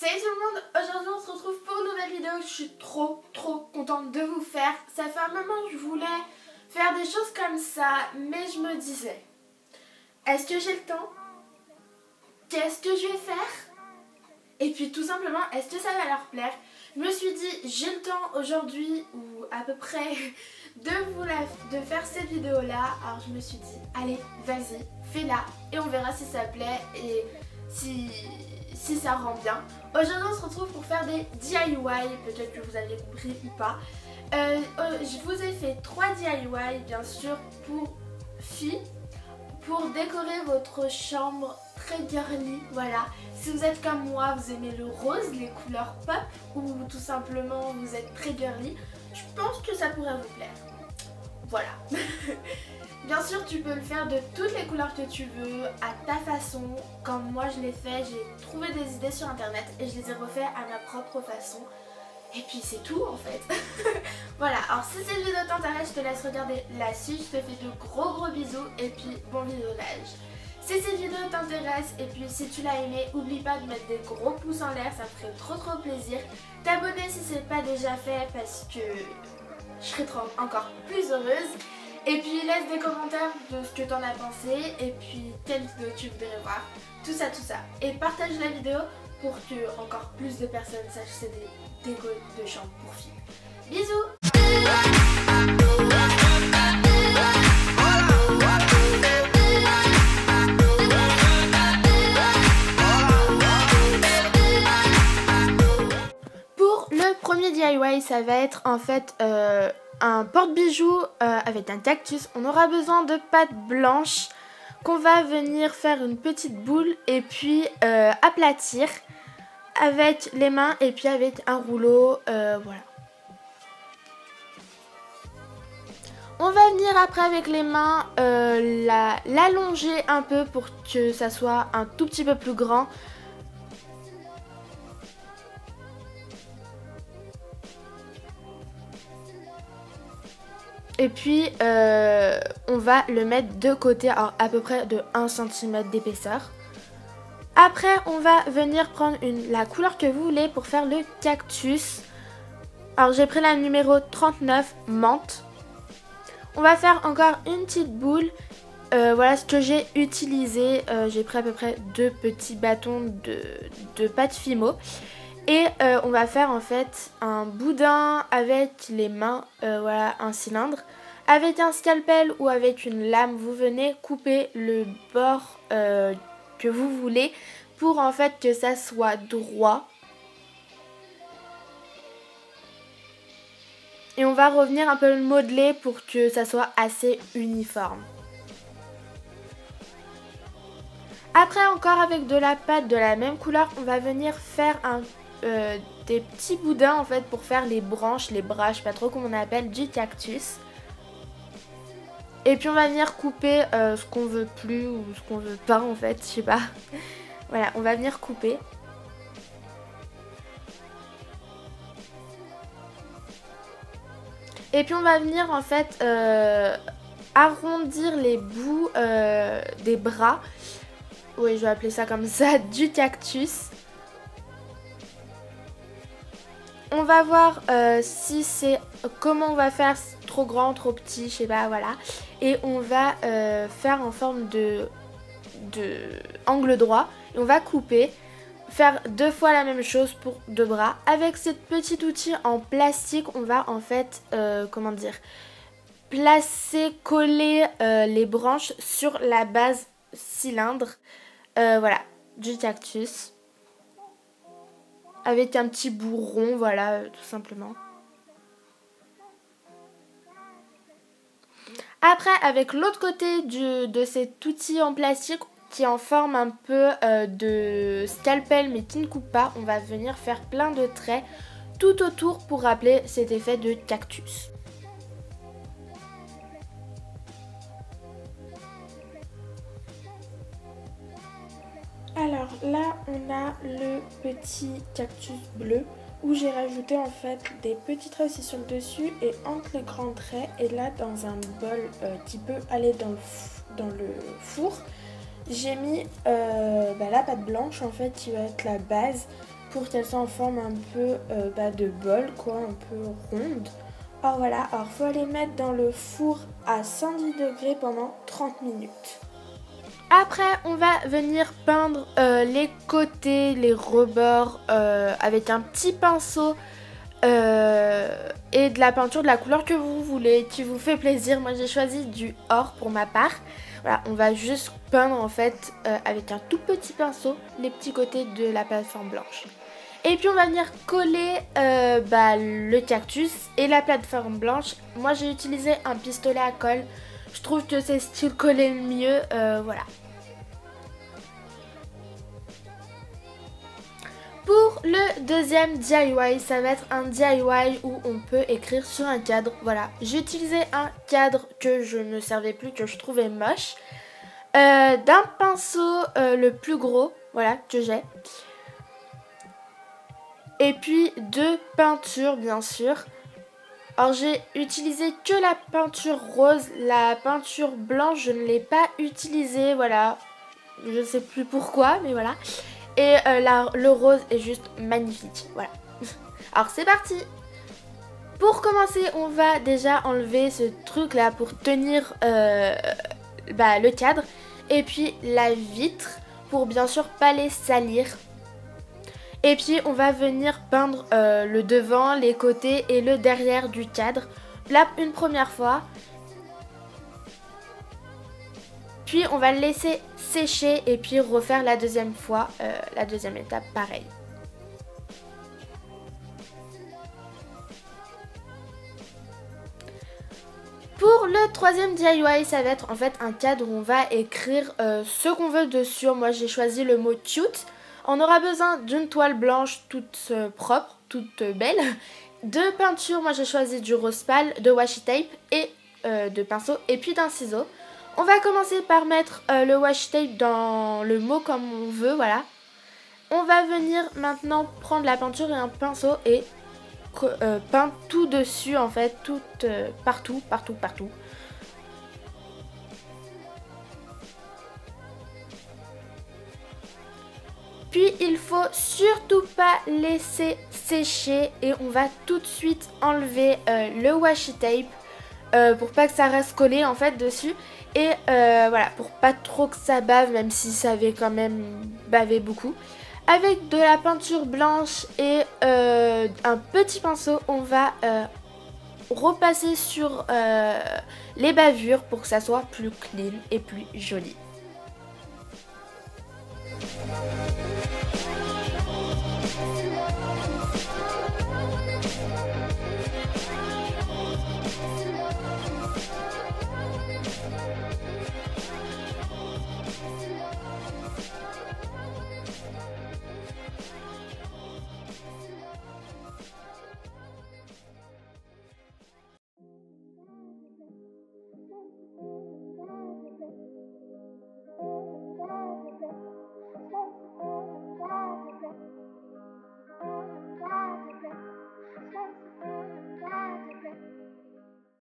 Salut tout le monde, aujourd'hui on se retrouve pour une nouvelle vidéo. Je suis trop contente de vous faire. Ça fait un moment que je voulais faire des choses comme ça, mais je me disais, est-ce que j'ai le temps? Qu'est-ce que je vais faire? Et puis tout simplement, est-ce que ça va leur plaire? Je me suis dit, j'ai le temps aujourd'hui, ou à peu près, de faire cette vidéo là. Alors je me suis dit, allez, vas-y, fais-la et on verra si ça plaît et si ça rend bien. Aujourd'hui on se retrouve pour faire des DIY, peut-être que vous avez compris ou pas. Je vous ai fait 3 DIY bien sûr pour filles, pour décorer votre chambre très girly, voilà. Si vous êtes comme moi, vous aimez le rose, les couleurs pop, ou tout simplement vous êtes très girly, je pense que ça pourrait vous plaire. Voilà. Bien sûr, tu peux le faire de toutes les couleurs que tu veux, à ta façon. Comme moi je l'ai fait, j'ai trouvé des idées sur internet et je les ai refait à ma propre façon. Et puis c'est tout en fait. Voilà, alors si cette vidéo t'intéresse, je te laisse regarder la suite. Je te fais de gros bisous et puis bon visionnage. Si cette vidéo t'intéresse et puis si tu l'as aimé, n'oublie pas de mettre des gros pouces en l'air, ça me ferait trop plaisir. T'abonner si c'est pas déjà fait parce que je serai encore plus heureuse. Et puis laisse des commentaires de ce que t'en as pensé et puis quelle vidéo tu voudrais voir, tout ça. Et partage la vidéo pour que encore plus de personnes sachent que c'est des décos de chambre pour filles. Bisous! Pour le premier DIY, ça va être en fait un porte-bijoux avec un cactus. On aura besoin de pâte blanche qu'on va venir faire une petite boule et puis aplatir avec les mains et puis avec un rouleau, voilà. On va venir après avec les mains l'allonger un peu pour que ça soit un tout petit peu plus grand. Et puis on va le mettre de côté, alors à peu près de 1 cm d'épaisseur. Après on va venir prendre la couleur que vous voulez pour faire le cactus. Alors j'ai pris la numéro 39, menthe. On va faire encore une petite boule. Voilà ce que j'ai utilisé. J'ai pris à peu près 2 petits bâtons de pâte Fimo. Et on va faire en fait un boudin avec les mains, voilà, un cylindre. Avec un scalpel ou avec une lame, vous venez couper le bord que vous voulez pour en fait que ça soit droit. Et on va revenir un peu le modeler pour que ça soit assez uniforme. Après encore avec de la pâte de la même couleur, on va venir faire des petits boudins en fait pour faire les branches, les bras, je sais pas trop comment on appelle, du cactus. Et puis on va venir couper ce qu'on veut plus ou ce qu'on veut pas en fait, je sais pas. Voilà, on va venir couper. Et puis on va venir en fait arrondir les bouts des bras. Oui, je vais appeler ça comme ça, du cactus. On va voir si c'est comment on va faire, trop grand, trop petit, je sais pas, voilà. Et on va faire en forme de angle droit. Et on va couper, faire 2 fois la même chose pour 2 bras. Avec ce petit outil en plastique, on va en fait, comment dire, placer, coller les branches sur la base cylindre, voilà, du cactus. Avec un petit bout rond, voilà, tout simplement. Après, avec l'autre côté de cet outil en plastique qui est en forme un peu de scalpel mais qui ne coupe pas, on va venir faire plein de traits tout autour pour rappeler cet effet de cactus. Alors là, on a le petit cactus bleu où j'ai rajouté en fait des petits traits aussi sur le dessus et entre les grands traits. Et là, dans un bol qui peut aller dans le four, j'ai mis la pâte blanche en fait qui va être la base pour qu'elle soit en forme un peu de bol, quoi, un peu ronde. Alors voilà, alors faut les mettre dans le four à 110 degrés pendant 30 minutes. Après, on va venir peindre les côtés, les rebords avec un petit pinceau et de la peinture de la couleur que vous voulez, qui vous fait plaisir. Moi, j'ai choisi du or pour ma part. Voilà, on va juste peindre en fait avec un tout petit pinceau les petits côtés de la plateforme blanche. Et puis on va venir coller le cactus et la plateforme blanche. Moi j'ai utilisé un pistolet à colle. Je trouve que c'est ce qui collait le mieux. Voilà. Pour le deuxième DIY, ça va être un DIY où on peut écrire sur un cadre. Voilà, j'ai utilisé un cadre que je ne servais plus, que je trouvais moche. D'un pinceau le plus gros, voilà, que j'ai. Et puis de peinture bien sûr. Alors j'ai utilisé que la peinture rose, la peinture blanche je ne l'ai pas utilisée, voilà. Je ne sais plus pourquoi mais voilà. Et le rose est juste magnifique, voilà. Alors c'est parti. Pour commencer on va déjà enlever ce truc là pour tenir le cadre. Et puis la vitre pour bien sûr pas les salir. Et puis on va venir peindre le devant, les côtés et le derrière du cadre. Là une première fois. Puis on va le laisser sécher et puis refaire la deuxième fois, la deuxième étape pareil. Pour le troisième DIY, ça va être en fait un cadre où on va écrire ce qu'on veut dessus. Moi j'ai choisi le mot cute. On aura besoin d'une toile blanche toute propre, toute belle, de peinture, moi j'ai choisi du rose pâle, de washi tape et de pinceau et puis d'un ciseau. On va commencer par mettre le washi tape dans le mot comme on veut, voilà. On va venir maintenant prendre la peinture et un pinceau et peindre tout dessus en fait, partout. Puis il faut surtout pas laisser sécher et on va tout de suite enlever le washi tape pour pas que ça reste collé en fait dessus. Et voilà, pour pas trop que ça bave, même si ça avait quand même bavé beaucoup. Avec de la peinture blanche et un petit pinceau, on va repasser sur les bavures pour que ça soit plus clean et plus joli.